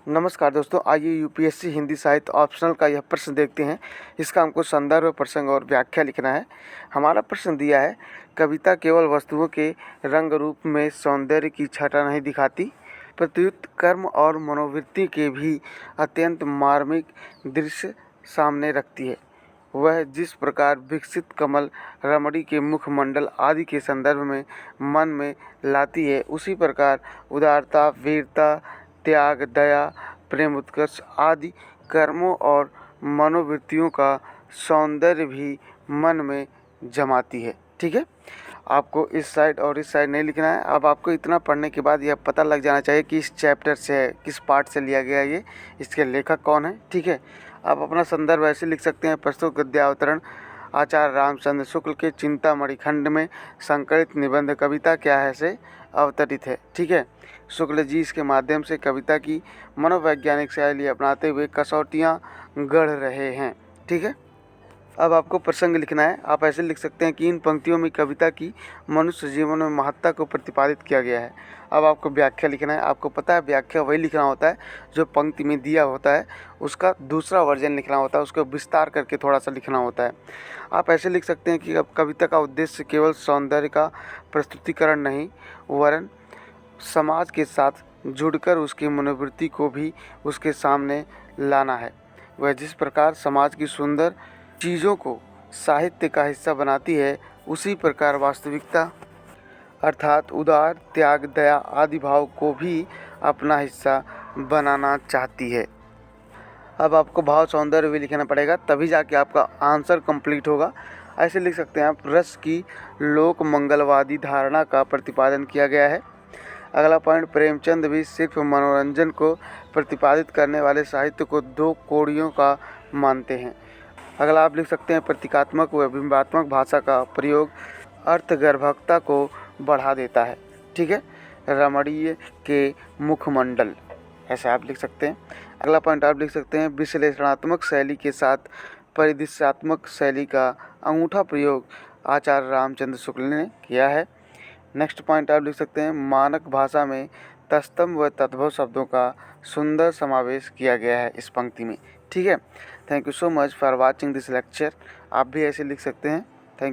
नमस्कार दोस्तों, आइए यूपीएससी हिंदी साहित्य ऑप्शनल का यह प्रश्न देखते हैं। इसका हमको संदर्भ, प्रसंग और व्याख्या लिखना है। हमारा प्रश्न दिया है, कविता केवल वस्तुओं के रंग रूप में सौंदर्य की छटा नहीं दिखाती, प्रत्युत कर्म और मनोवृत्ति के भी अत्यंत मार्मिक दृश्य सामने रखती है। वह जिस प्रकार विकसित कमल, रमणी के मुखमंडल आदि के संदर्भ में मन में लाती है, उसी प्रकार उदारता, वीरता, त्याग, दया, प्रेम, उत्कर्ष आदि कर्मों और मनोवृत्तियों का सौंदर्य भी मन में जमाती है। ठीक है, आपको इस साइड और इस साइड नहीं लिखना है। अब आपको इतना पढ़ने के बाद यह पता लग जाना चाहिए कि इस चैप्टर से है, किस पार्ट से लिया गया है, इसके लेखक कौन है। ठीक है, आप अपना संदर्भ ऐसे लिख सकते हैं। प्रस्तुत गद्यावतरण आचार्य रामचंद्र शुक्ल के चिंतामणि खंड में संकलित निबंध कविता क्या है से अवतरित है। ठीक है, शुक्ल जी इसके माध्यम से कविता की मनोवैज्ञानिक शैली अपनाते हुए कसौटियाँ गढ़ रहे हैं। ठीक है, अब आपको प्रसंग लिखना है। आप ऐसे लिख सकते हैं कि इन पंक्तियों में कविता की मनुष्य जीवन में महत्ता को प्रतिपादित किया गया है। अब आपको व्याख्या लिखना है। आपको पता है व्याख्या वही लिखना होता है जो पंक्ति में दिया होता है, उसका दूसरा वर्जन लिखना होता है, उसको विस्तार करके थोड़ा सा लिखना होता है। आप ऐसे लिख सकते हैं कि अब कविता का उद्देश्य केवल सौंदर्य का प्रस्तुतिकरण नहीं, वरन समाज के साथ जुड़कर उसकी मनोवृत्ति को भी उसके सामने लाना है। वह जिस प्रकार समाज की सुंदर चीज़ों को साहित्य का हिस्सा बनाती है, उसी प्रकार वास्तविकता अर्थात उदार, त्याग, दया आदि भाव को भी अपना हिस्सा बनाना चाहती है। अब आपको भाव सौंदर्य भी लिखना पड़ेगा, तभी जाके आपका आंसर कंप्लीट होगा। ऐसे लिख सकते हैं आप, रस की लोक मंगलवादी धारणा का प्रतिपादन किया गया है। अगला पॉइंट, प्रेमचंद भी सिर्फ मनोरंजन को प्रतिपादित करने वाले साहित्य को दो कोड़ियों का मानते हैं। अगला आप लिख सकते हैं, प्रतीकात्मक व बिंबात्मक भाषा का प्रयोग अर्थगर्भकता को बढ़ा देता है। ठीक है, रमणीय के मुखमंडल, ऐसे आप लिख सकते हैं। अगला पॉइंट आप लिख सकते हैं, विश्लेषणात्मक शैली के साथ परिदृश्यात्मक शैली का अंगूठा प्रयोग आचार्य रामचंद्र शुक्ल ने किया है। नेक्स्ट पॉइंट आप लिख सकते हैं, मानक भाषा में तत्सम व तद्भव शब्दों का सुंदर समावेश किया गया है इस पंक्ति में। ठीक है, thank you so much for watching this lecture. आप भी ऐसे लिख सकते हैं।